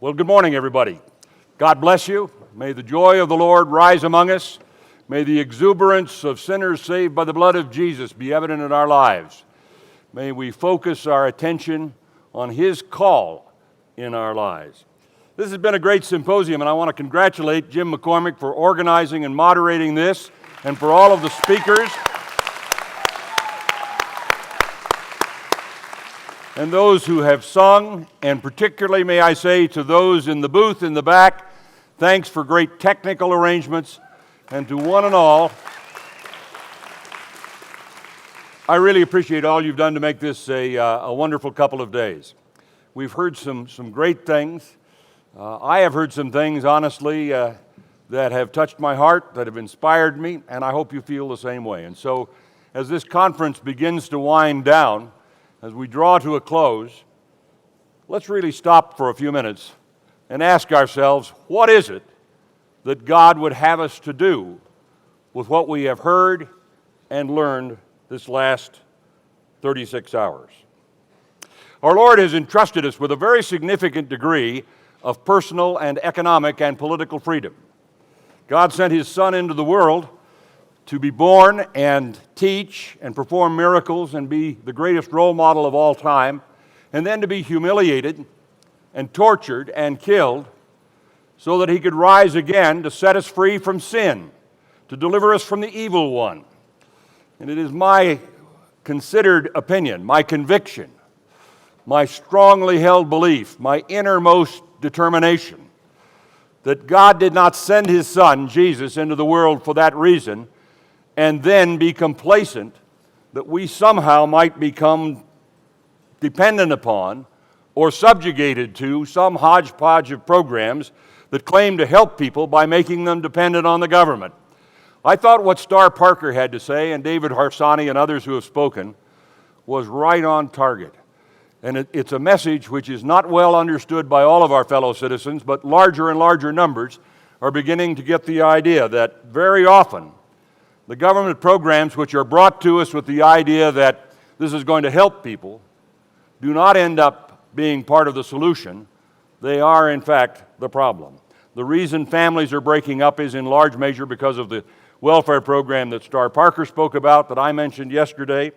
Well, good morning, everybody. God bless you. May the joy of the Lord rise among us. May the exuberance of sinners saved by the blood of Jesus be evident in our lives. May we focus our attention on His call in our lives. This has been a great symposium, and I want to congratulate Jim McCormick for organizing and moderating this, and for all of the speakers and those who have sung, and particularly, may I say, to those in the booth in the back, thanks for great technical arrangements, and to one and all, I really appreciate all you've done to make this a wonderful couple of days. We've heard some great things. I have heard some things, honestly, that have touched my heart, that have inspired me, and I hope you feel the same way. And so, as this conference begins to wind down, as we draw to a close, let's really stop for a few minutes and ask ourselves, what is it that God would have us to do with what we have heard and learned this last 36 hours? Our Lord has entrusted us with a very significant degree of personal and economic and political freedom. God sent His Son into the world to be born and teach and perform miracles and be the greatest role model of all time, and then to be humiliated and tortured and killed so that He could rise again to set us free from sin, to deliver us from the evil one. And it is my considered opinion, my conviction, my strongly held belief, my innermost determination that God did not send His Son, Jesus, into the world for that reason and then be complacent that we somehow might become dependent upon or subjugated to some hodgepodge of programs that claim to help people by making them dependent on the government. I thought what Star Parker had to say, and David Hasani and others who have spoken, was right on target. And it's a message which is not well understood by all of our fellow citizens, but larger and larger numbers are beginning to get the idea that very often the government programs which are brought to us with the idea that this is going to help people do not end up being part of the solution. They are, in fact, the problem. The reason families are breaking up is in large measure because of the welfare program that Star Parker spoke about, that I mentioned yesterday.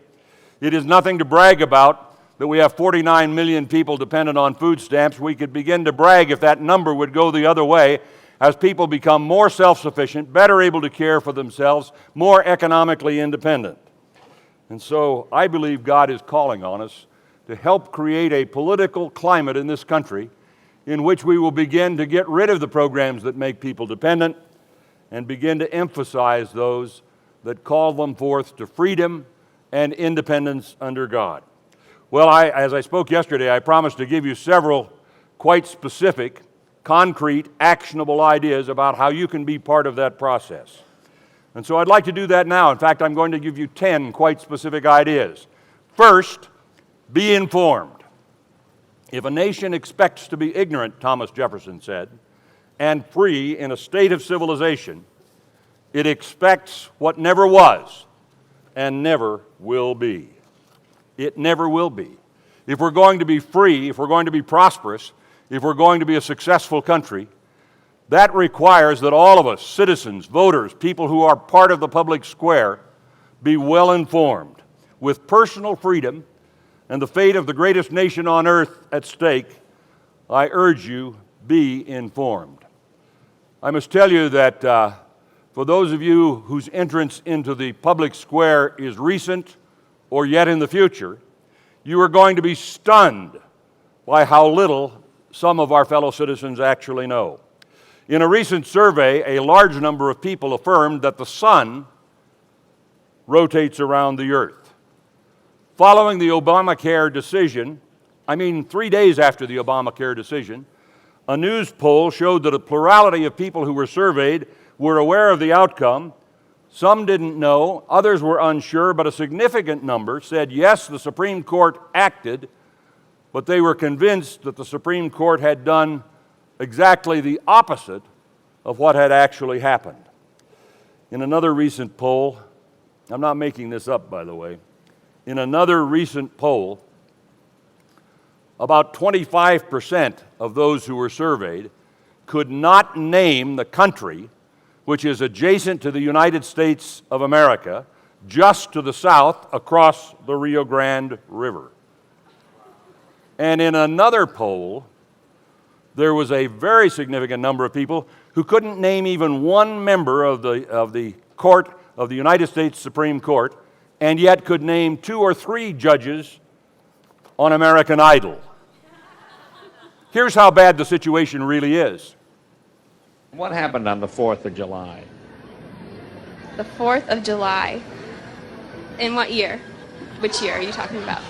It is nothing to brag about that we have 49 million people dependent on food stamps. We could begin to brag if that number would go the other way, as people become more self-sufficient, better able to care for themselves, more economically independent. And so I believe God is calling on us to help create a political climate in this country in which we will begin to get rid of the programs that make people dependent and begin to emphasize those that call them forth to freedom and independence under God. Well, as I spoke yesterday, I promised to give you several quite specific, concrete, actionable ideas about how you can be part of that process. And so I'd like to do that now. In fact, I'm going to give you 10 quite specific ideas. First, be informed. If a nation expects to be ignorant, Thomas Jefferson said, and free in a state of civilization, it expects what never was and never will be. It never will be. If we're going to be free, if we're going to be prosperous, if we're going to be a successful country, that requires that all of us, citizens, voters, people who are part of the public square, be well informed. With personal freedom and the fate of the greatest nation on earth at stake, I urge you, be informed. I must tell you that for those of you whose entrance into the public square is recent or yet in the future, you are going to be stunned by how little some of our fellow citizens actually know. In a recent survey, a large number of people affirmed that the sun rotates around the earth. Following the Obamacare decision, 3 days after the Obamacare decision, a news poll showed that a plurality of people who were surveyed were aware of the outcome. Some didn't know, others were unsure, but a significant number said, yes, the Supreme Court acted, but they were convinced that the Supreme Court had done exactly the opposite of what had actually happened. In another recent poll, I'm not making this up, by the way, in another recent poll, about 25% of those who were surveyed could not name the country which is adjacent to the United States of America, just to the south across the Rio Grande River. And in another poll, there was a very significant number of people who couldn't name even one member of the court of the United States Supreme Court, and yet could name 2 or 3 judges on American Idol. Here's how bad the situation really is. What happened on the 4th of July? The 4th of July. In what year? Which year are you talking about?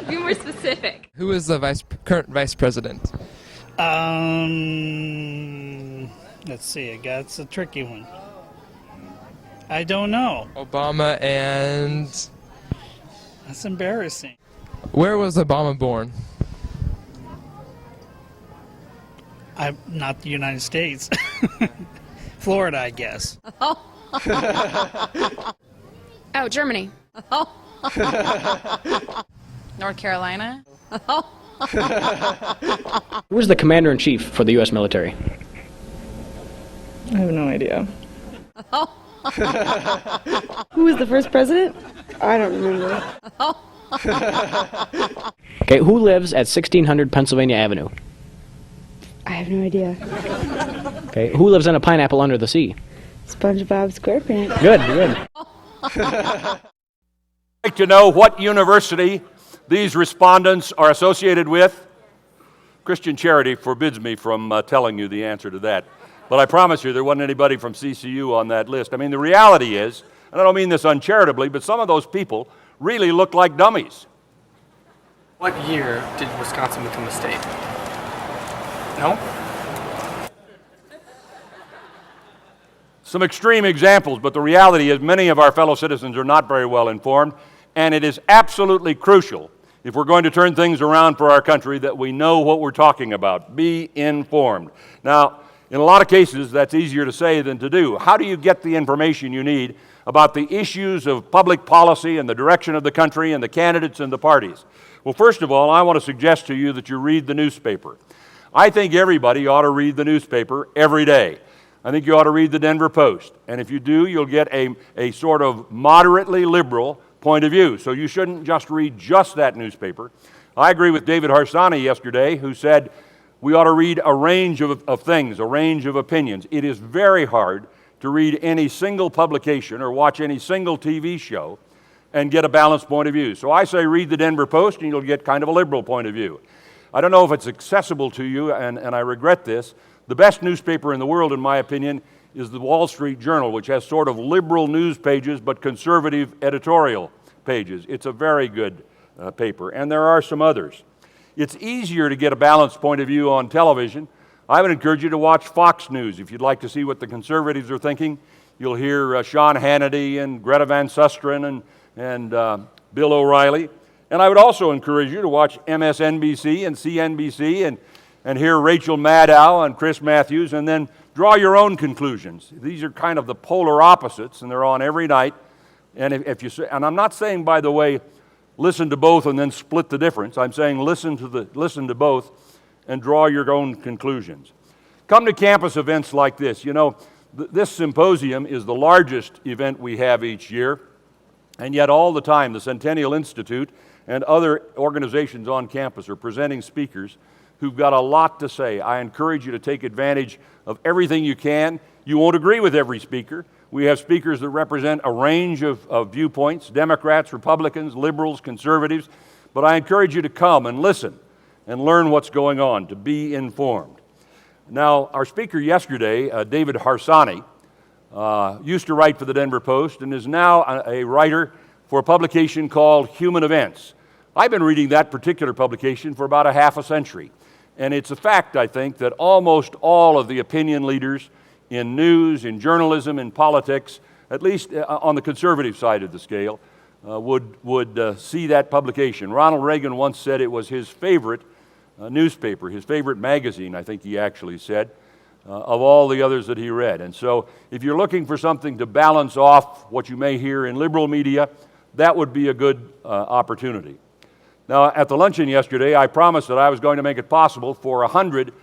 Be more specific. Who is the current vice president? Let's see, that's a tricky one. I don't know. Obama. And That's embarrassing. where was Obama born? I'm not the United States. Florida, I guess. Oh, Germany. North Carolina. Who is the commander-in-chief for the U.S. military? I have no idea. Who was the first president? I don't remember. Okay, who lives at 1600 Pennsylvania Avenue? I have no idea. Okay, who lives on a pineapple under the sea? SpongeBob SquarePants. Good, good. I'd like to know what university these respondents are associated with. Christian charity forbids me from telling you the answer to that. But I promise you there wasn't anybody from CCU on that list. I mean, the reality is, and I don't mean this uncharitably, but some of those people really look like dummies. What year did Wisconsin become a state? No? Some extreme examples, but the reality is many of our fellow citizens are not very well informed, and it is absolutely crucial, if we're going to turn things around for our country, that we know what we're talking about. Be informed. Now, in a lot of cases, that's easier to say than to do. How do you get the information you need about the issues of public policy and the direction of the country and the candidates and the parties? Well, first of all, I want to suggest to you that you read the newspaper. I think everybody ought to read the newspaper every day. I think you ought to read the Denver Post. And if you do, you'll get a sort of moderately liberal point of view. So you shouldn't just read just that newspaper. I agree with David Hasani yesterday, who said we ought to read a range of things, a range of opinions. It is very hard to read any single publication or watch any single TV show and get a balanced point of view. So I say read the Denver Post and you'll get kind of a liberal point of view. I don't know if it's accessible to you, and I regret this. The best newspaper in the world, in my opinion, is the Wall Street Journal, which has sort of liberal news pages but conservative editorial pages. It's a very good paper, and there are some others. It's easier to get a balanced point of view on television. I would encourage you to watch Fox News if you'd like to see what the conservatives are thinking. You'll hear Sean Hannity and Greta Van Susteren and Bill O'Reilly. And I would also encourage you to watch MSNBC and CNBC and hear Rachel Maddow and Chris Matthews, and then draw your own conclusions. These are kind of the polar opposites, and they're on every night. And if you say, and I'm not saying, by the way, listen to both and then split the difference. I'm saying listen to both and draw your own conclusions. Come to campus events like this. You know, this symposium is the largest event we have each year, and yet all the time the Centennial Institute and other organizations on campus are presenting speakers who've got a lot to say. I encourage you to take advantage of everything you can. You won't agree with every speaker. We have speakers that represent a range of viewpoints, Democrats, Republicans, liberals, conservatives, but I encourage you to come and listen and learn what's going on, to be informed. Now, our speaker yesterday, David Hasani, used to write for the Denver Post and is now a writer for a publication called Human Events. I've been reading that particular publication for about a half a century, and it's a fact, I think, that almost all of the opinion leaders in news, in journalism, in politics, at least on the conservative side of the scale, would see that publication. Ronald Reagan once said it was his favorite newspaper, his favorite magazine, I think he actually said, of all the others that he read. And so if you're looking for something to balance off what you may hear in liberal media, that would be a good opportunity. Now, at the luncheon yesterday, I promised that I was going to make it possible for 100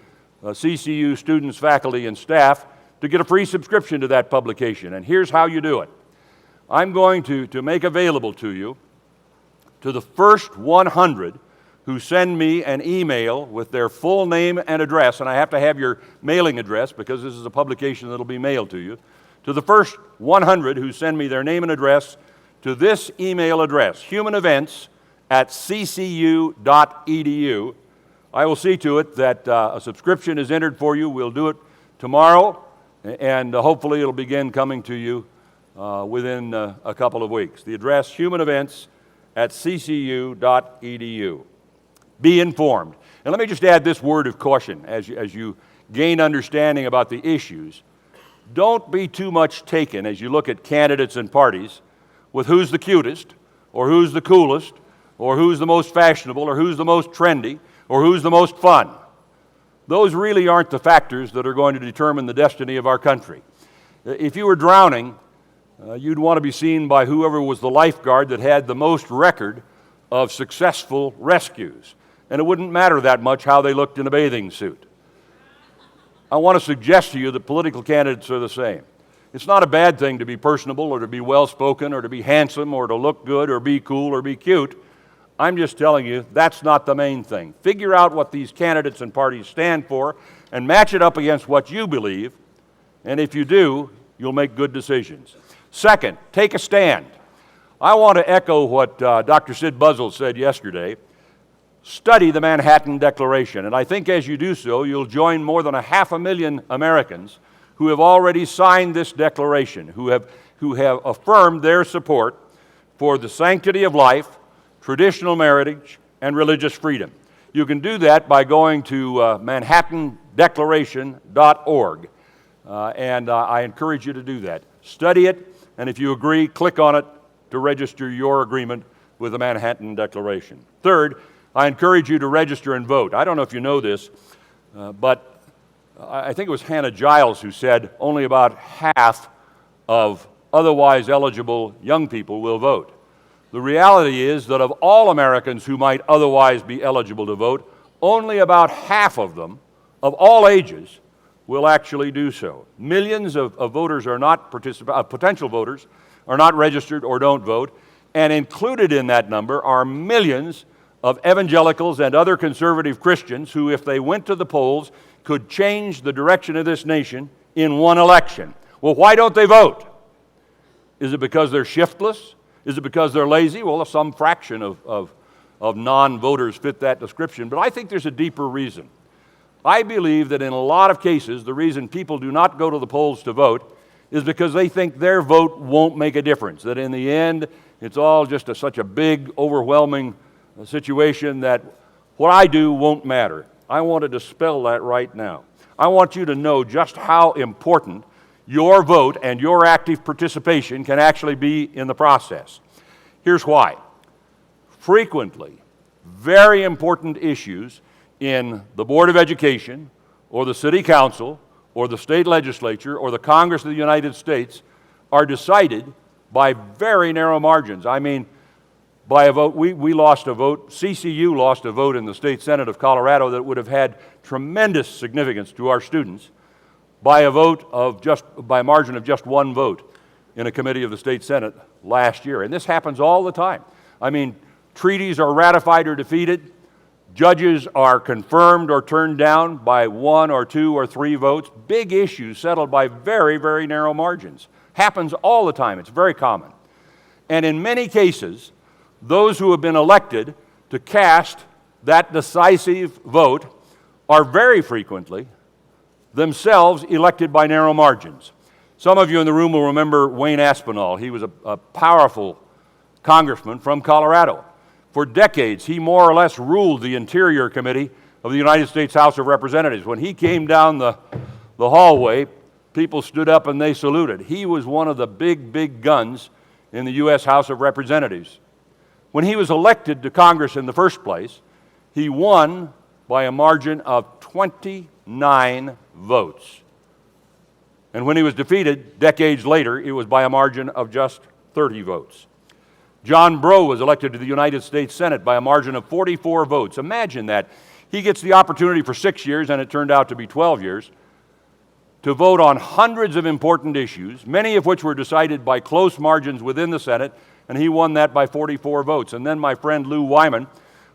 CCU students, faculty, and staff to get a free subscription to that publication. And here's how you do it. I'm going to make available to you, to the first 100 who send me an email with their full name and address, and I have to have your mailing address because this is a publication that will be mailed to you, to the first 100 who send me their name and address to this email address, humanevents@ccu.edu. I will see to it that a subscription is entered for you. We'll do it tomorrow, and hopefully it'll begin coming to you within a couple of weeks. The address, humanevents@ccu.edu. Be informed. And let me just add this word of caution as you gain understanding about the issues. Don't be too much taken as you look at candidates and parties with who's the cutest, or who's the coolest, or who's the most fashionable, or who's the most trendy, or who's the most fun. Those really aren't the factors that are going to determine the destiny of our country. If you were drowning, you'd want to be seen by whoever was the lifeguard that had the most record of successful rescues. And it wouldn't matter that much how they looked in a bathing suit. I want to suggest to you that political candidates are the same. It's not a bad thing to be personable or to be well-spoken or to be handsome or to look good or be cool or be cute. I'm just telling you, that's not the main thing. Figure out what these candidates and parties stand for and match it up against what you believe, and if you do, you'll make good decisions. Second, take a stand. I want to echo what Dr. Sid Buzzell said yesterday. Study the Manhattan Declaration, and I think as you do so, you'll join more than 500,000 Americans who have already signed this declaration, who have affirmed their support for the sanctity of life, traditional marriage, and religious freedom. You can do that by going to manhattandeclaration.org, and I encourage you to do that. Study it, and if you agree, click on it to register your agreement with the Manhattan Declaration. Third, I encourage you to register and vote. I don't know if you know this, but I think it was Hannah Giles who said only about half of otherwise eligible young people will vote. The reality is that of all Americans who might otherwise be eligible to vote, only about half of them, of all ages, will actually do so. Millions of voters are not potential voters are not registered or don't vote, and included in that number are millions of evangelicals and other conservative Christians who, if they went to the polls, could change the direction of this nation in one election. Well, why don't they vote? Is it because they're shiftless? Is it because they're lazy? Well, some fraction of non-voters fit that description, but I think there's a deeper reason. I believe that in a lot of cases, the reason people do not go to the polls to vote is because they think their vote won't make a difference, that in the end, it's all just such a big, overwhelming situation that what I do won't matter. I want to dispel that right now. I want you to know just how important your vote and your active participation can actually be in the process. Here's why. Frequently, very important issues in the Board of Education or the City Council or the state legislature or the Congress of the United States are decided by very narrow margins. I mean, by a vote, we lost a vote, CCU lost a vote in the State Senate of Colorado that would have had tremendous significance to our students by a margin of just one vote in a committee of the State Senate last year. And this happens all the time. I mean, treaties are ratified or defeated, judges are confirmed or turned down by 1 or 2 or 3 votes, big issues settled by very, very narrow margins. Happens all the time, it's very common. And in many cases, those who have been elected to cast that decisive vote are very frequently themselves elected by narrow margins. Some of you in the room will remember Wayne Aspinall. He was a powerful congressman from Colorado. For decades, he more or less ruled the Interior Committee of the United States House of Representatives. When he came down the hallway, people stood up and they saluted. He was one of the big guns in the U.S. House of Representatives. When he was elected to Congress in the first place, he won by a margin of 29 votes. And when he was defeated, decades later, it was by a margin of just 30 votes. John Breaux was elected to the United States Senate by a margin of 44 votes. Imagine that. He gets the opportunity for 6 years, and it turned out to be 12 years, to vote on hundreds of important issues, many of which were decided by close margins within the Senate, and he won that by 44 votes. And then my friend Lou Wyman,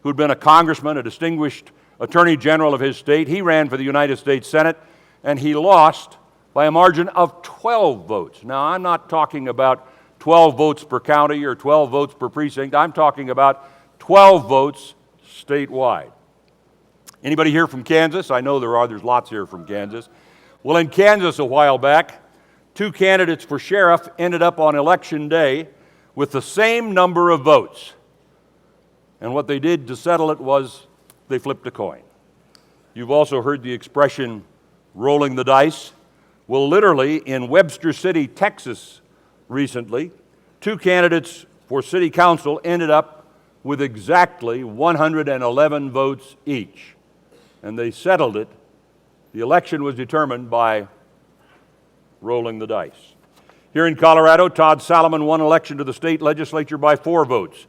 who'd been a congressman, a distinguished attorney general of his state, he ran for the United States Senate, and he lost by a margin of 12 votes. Now, I'm not talking about 12 votes per county or 12 votes per precinct. I'm talking about 12 votes statewide. Anybody here from Kansas? I know there are. There's lots here from Kansas. Well, in Kansas a while back, 2 candidates for sheriff ended up on election day with the same number of votes. And what they did to settle it was they flipped a coin. You've also heard the expression, rolling the dice. Well, literally, in Webster City, Texas, recently, 2 candidates for city council ended up with exactly 111 votes each. And they settled it. The election was determined by rolling the dice. Here in Colorado, Todd Salomon won election to the state legislature by 4 votes.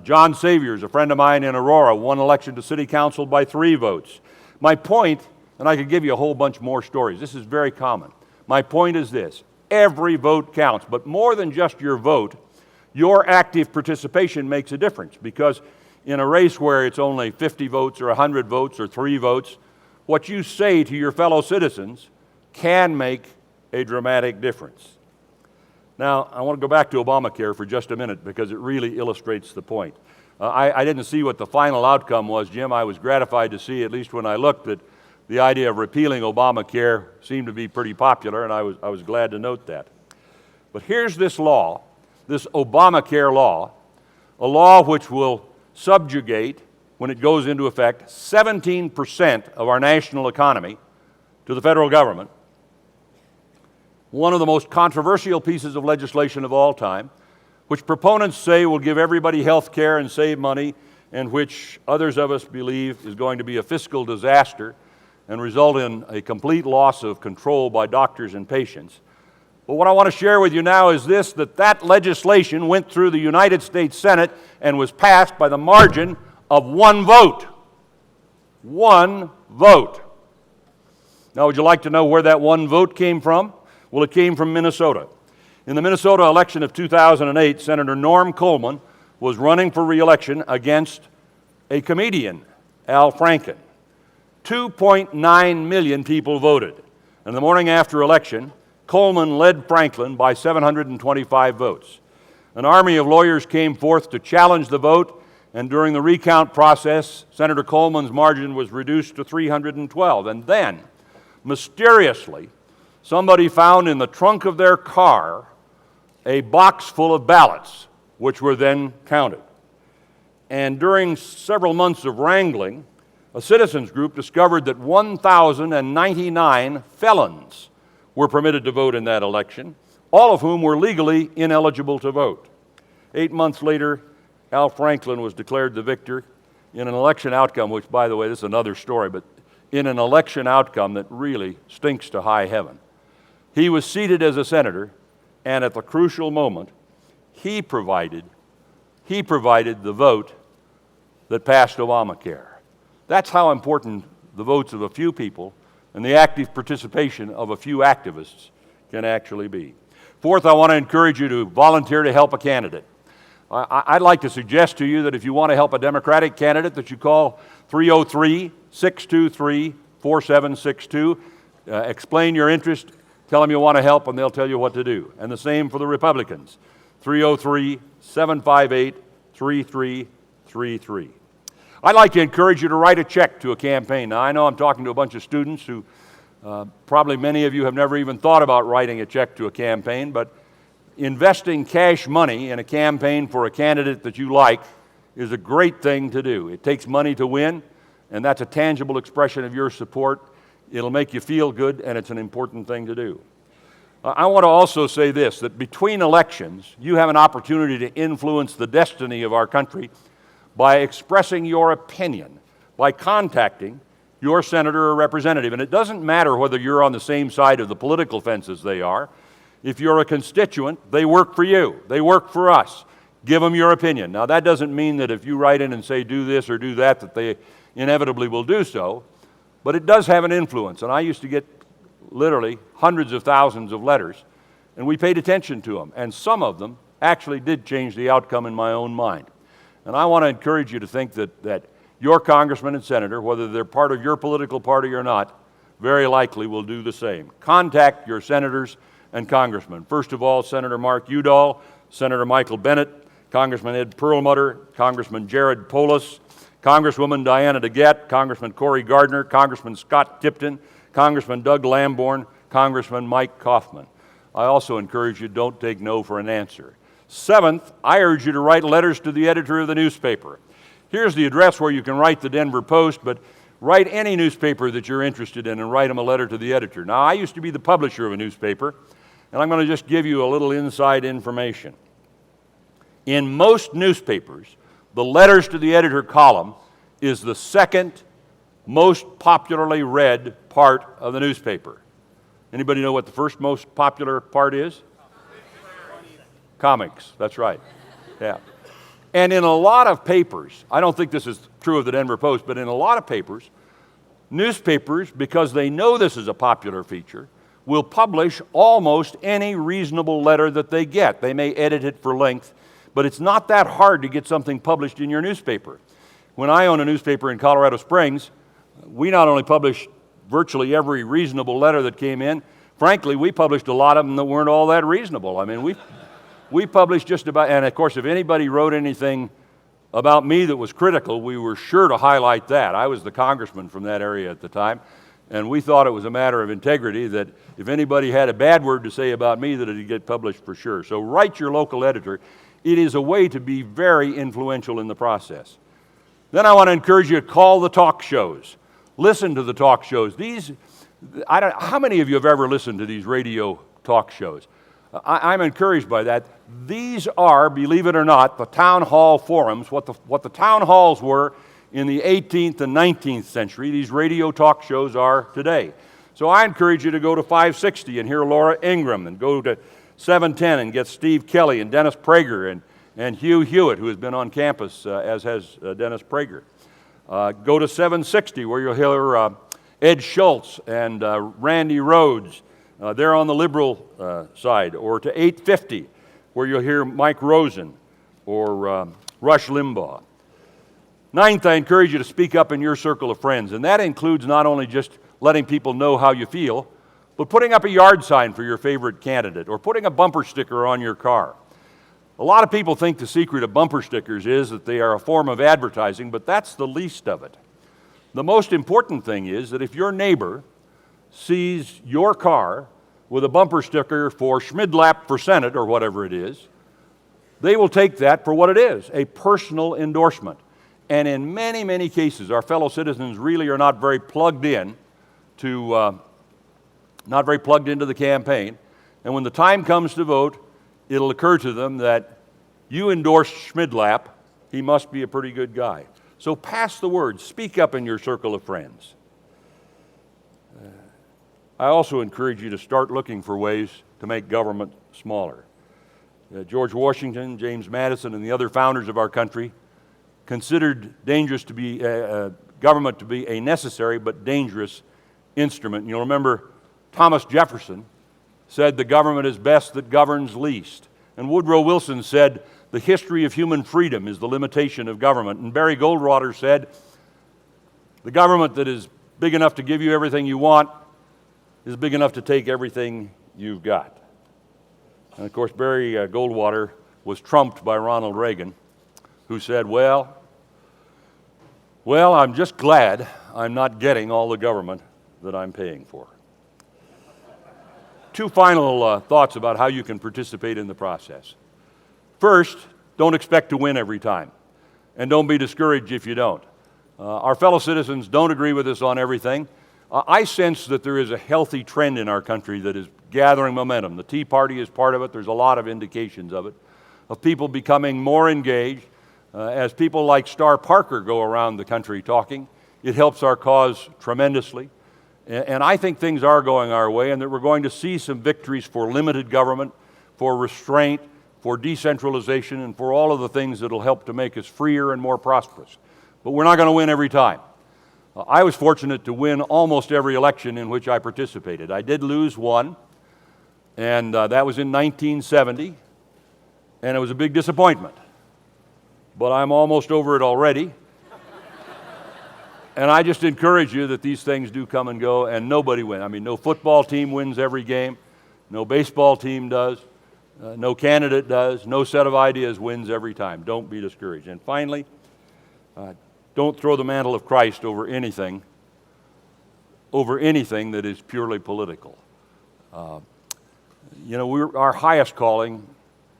John Saviors, a friend of mine in Aurora, won election to city council by 3 votes. My point, and I could give you a whole bunch more stories, this is very common. My point is this: every vote counts, but more than just your vote, your active participation makes a difference, because in a race where it's only 50 votes or 100 votes or 3 votes, what you say to your fellow citizens can make a dramatic difference. Now, I want to go back to Obamacare for just a minute because it really illustrates the point. I didn't see what the final outcome was, Jim. I was gratified to see, at least when I looked, that the idea of repealing Obamacare seemed to be pretty popular, and I was glad to note that. But here's this law, this Obamacare law, a law which will subjugate, when it goes into effect, 17% of our national economy to the federal government. One of the most controversial pieces of legislation of all time, which proponents say will give everybody health care and save money, and which others of us believe is going to be a fiscal disaster and result in a complete loss of control by doctors and patients. But what I want to share with you now is this, that legislation went through the United States Senate and was passed by the margin of 1 vote. 1 vote. Now, would you like to know where that 1 vote came from? Well, it came from Minnesota. In the Minnesota election of 2008, Senator Norm Coleman was running for re-election against a comedian, Al Franken. 2.9 million people voted. And the morning after election, Coleman led Franklin by 725 votes. An army of lawyers came forth to challenge the vote, and during the recount process, Senator Coleman's margin was reduced to 312. And then, mysteriously, somebody found in the trunk of their car a box full of ballots, which were then counted. And during several months of wrangling, a citizens group discovered that 1,099 felons were permitted to vote in that election, all of whom were legally ineligible to vote. 8 months later, Al Franken was declared the victor in an election outcome, which, by the way, this is another story, but in an election outcome that really stinks to high heaven. He was seated as a senator, and at the crucial moment, he provided the vote that passed Obamacare. That's how important the votes of a few people and the active participation of a few activists can actually be. Fourth, I want to encourage you to volunteer to help a candidate. I'd like to suggest to you that if you want to help a Democratic candidate, that you call 303-623-4762, explain your interest, tell them you want to help, and they'll tell you what to do. And the same for the Republicans, 303-758-3333. I'd like to encourage you to write a check to a campaign. Now, I know I'm talking to a bunch of students who probably many of you have never even thought about writing a check to a campaign, but investing cash money in a campaign for a candidate that you like is a great thing to do. It takes money to win, and that's a tangible expression of your support. It'll make you feel good, and it's an important thing to do. I want to also say this, that between elections, you have an opportunity to influence the destiny of our country by expressing your opinion, by contacting your senator or representative. And it doesn't matter whether you're on the same side of the political fence as they are. If you're a constituent, they work for you. They work for us. Give them your opinion. Now, that doesn't mean that if you write in and say do this or do that, that they inevitably will do so, but it does have an influence. And I used to get literally hundreds of thousands of letters, and we paid attention to them. And some of them actually did change the outcome in my own mind. And I want to encourage you to think that your congressman and senator, whether they're part of your political party or not, very likely will do the same. Contact your senators and congressmen. First of all, Senator Mark Udall, Senator Michael Bennett, Congressman Ed Perlmutter, Congressman Jared Polis, Congresswoman Diana DeGette, Congressman Cory Gardner, Congressman Scott Tipton, Congressman Doug Lamborn, Congressman Mike Kaufman. I also encourage you, don't take no for an answer. Seventh, I urge you to write letters to the editor of the newspaper. Here's the address where you can write the Denver Post, but write any newspaper that you're interested in and write them a letter to the editor. Now, I used to be the publisher of a newspaper, and I'm going to just give you a little inside information. In most newspapers, the letters to the editor column is the second most popularly read part of the newspaper. Anybody know what the first most popular part is? Comics, that's right. Yeah. And in a lot of papers, I don't think this is true of the Denver Post, but in a lot of papers, newspapers, because they know this is a popular feature, will publish almost any reasonable letter that they get. They may edit it for length, but it's not that hard to get something published in your newspaper. When I own a newspaper in Colorado Springs, we not only published virtually every reasonable letter that came in, frankly, we published a lot of them that weren't all that reasonable. I mean, we published just about, and of course, if anybody wrote anything about me that was critical, we were sure to highlight that. I was the congressman from that area at the time, and we thought it was a matter of integrity that if anybody had a bad word to say about me, that it'd get published for sure. So write your local editor. It is a way to be very influential in the process. Then I want to encourage you to call the talk shows. Listen to the talk shows. How many of you have ever listened to these radio talk shows? I'm encouraged by that. These are, believe it or not, the town hall forums, what the town halls were in the 18th and 19th century. These radio talk shows are today. So I encourage you to go to 560 and hear Laura Ingraham, and go to 710 and get Steve Kelly and Dennis Prager and Hugh Hewitt, who has been on campus, as has Dennis Prager. Go to 760 where you'll hear Ed Schultz and Randy Rhodes. They're on the liberal side. Or to 850 where you'll hear Mike Rosen or Rush Limbaugh. Ninth, I encourage you to speak up in your circle of friends, and that includes not only just letting people know how you feel, but putting up a yard sign for your favorite candidate or putting a bumper sticker on your car. A lot of people think the secret of bumper stickers is that they are a form of advertising, but that's the least of it. The most important thing is that if your neighbor sees your car with a bumper sticker for Schmidlap for Senate or whatever it is, they will take that for what it is, a personal endorsement. And in many, many cases, our fellow citizens really are not very plugged in to, not very plugged into the campaign. And when the time comes to vote, it'll occur to them that you endorsed Schmidlap, he must be a pretty good guy. So pass the word, speak up in your circle of friends. I also encourage you to start looking for ways to make government smaller. George Washington, James Madison, and the other founders of our country considered government to be a necessary but dangerous instrument. And you'll remember Thomas Jefferson said the government is best that governs least. And Woodrow Wilson said the history of human freedom is the limitation of government. And Barry Goldwater said the government that is big enough to give you everything you want is big enough to take everything you've got. And of course, Barry Goldwater was trumped by Ronald Reagan, who said, well, I'm just glad I'm not getting all the government that I'm paying for. Two final thoughts about how you can participate in the process. First, don't expect to win every time, and don't be discouraged if you don't. Our fellow citizens don't agree with us on everything. I sense that there is a healthy trend in our country that is gathering momentum. The Tea Party is part of it. There's a lot of indications of it, of people becoming more engaged. As people like Star Parker go around the country talking, it helps our cause tremendously. And I think things are going our way, and that we're going to see some victories for limited government, for restraint, for decentralization, and for all of the things that will help to make us freer and more prosperous. But we're not going to win every time. I was fortunate to win almost every election in which I participated. I did lose one, and that was in 1970, and it was a big disappointment. But I'm almost over it already. And I just encourage you that these things do come and go, and nobody wins. I mean, no football team wins every game. No baseball team does. No candidate does. No set of ideas wins every time. Don't be discouraged. And finally, don't throw the mantle of Christ over anything that is purely political. You know, our highest calling,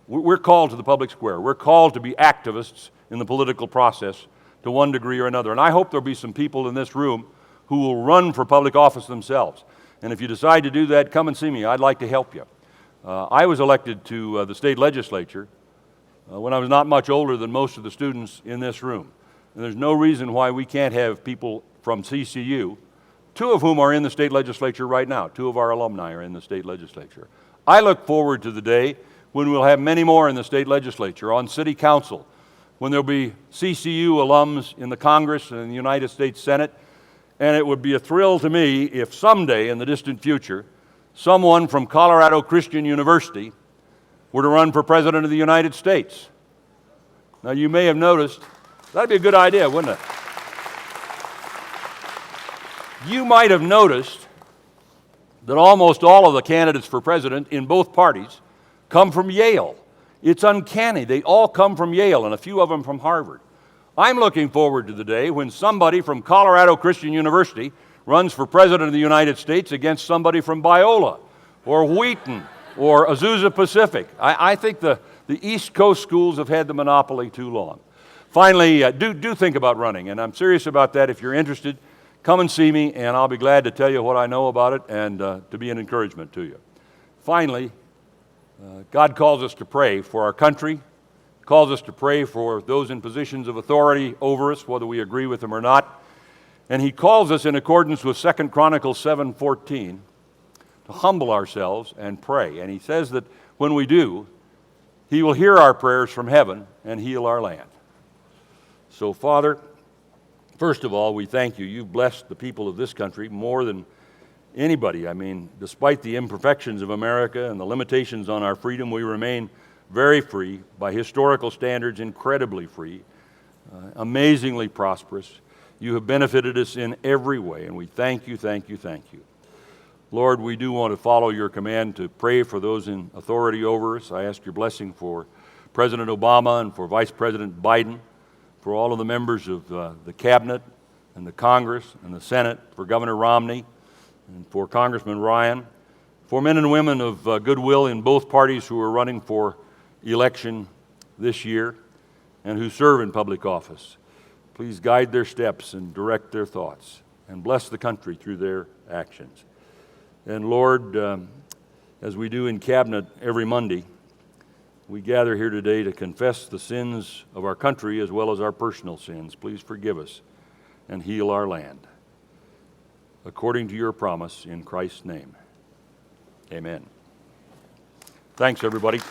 we're called to the public square. We're called to be activists in the political process to one degree or another. And I hope there'll be some people in this room who will run for public office themselves. And if you decide to do that, come and see me. I'd like to help you. I was elected to the state legislature when I was not much older than most of the students in this room. And there's no reason why we can't have people from CCU, two of whom are in the state legislature right now. Two of our alumni are in the state legislature. I look forward to the day when we'll have many more in the state legislature, on city council, when there'll be CCU alums in the Congress and in the United States Senate. And it would be a thrill to me if someday in the distant future, someone from Colorado Christian University were to run for President of the United States. Now, you may have noticed, that'd be a good idea, wouldn't it? You might have noticed that almost all of the candidates for president in both parties come from Yale. It's uncanny. They all come from Yale, and a few of them from Harvard. I'm looking forward to the day when somebody from Colorado Christian University runs for President of the United States against somebody from Biola or Wheaton or Azusa Pacific. I think the East Coast schools have had the monopoly too long. Finally, do think about running, and I'm serious about that. If you're interested, come and see me, and I'll be glad to tell you what I know about it and to be an encouragement to you. Finally, God calls us to pray for our country, calls us to pray for those in positions of authority over us, whether we agree with them or not. And he calls us in accordance with 2 Chronicles 7:14 to humble ourselves and pray. And he says that when we do, he will hear our prayers from heaven and heal our land. So, Father, first of all, we thank you. You've blessed the people of this country more than anybody. I mean, despite the imperfections of America and the limitations on our freedom, we remain very free, by historical standards, incredibly free, amazingly prosperous. You have benefited us in every way, and we thank you, thank you, thank you. Lord, we do want to follow your command to pray for those in authority over us. I ask your blessing for President Obama and for Vice President Biden, for all of the members of the Cabinet and the Congress and the Senate, for Governor Romney and for Congressman Ryan, for men and women of goodwill in both parties who are running for election this year and who serve in public office. Please guide their steps and direct their thoughts and bless the country through their actions. And Lord, as we do in Cabinet every Monday, we gather here today to confess the sins of our country as well as our personal sins. Please forgive us and heal our land. According to your promise, in Christ's name, amen. Thanks, everybody.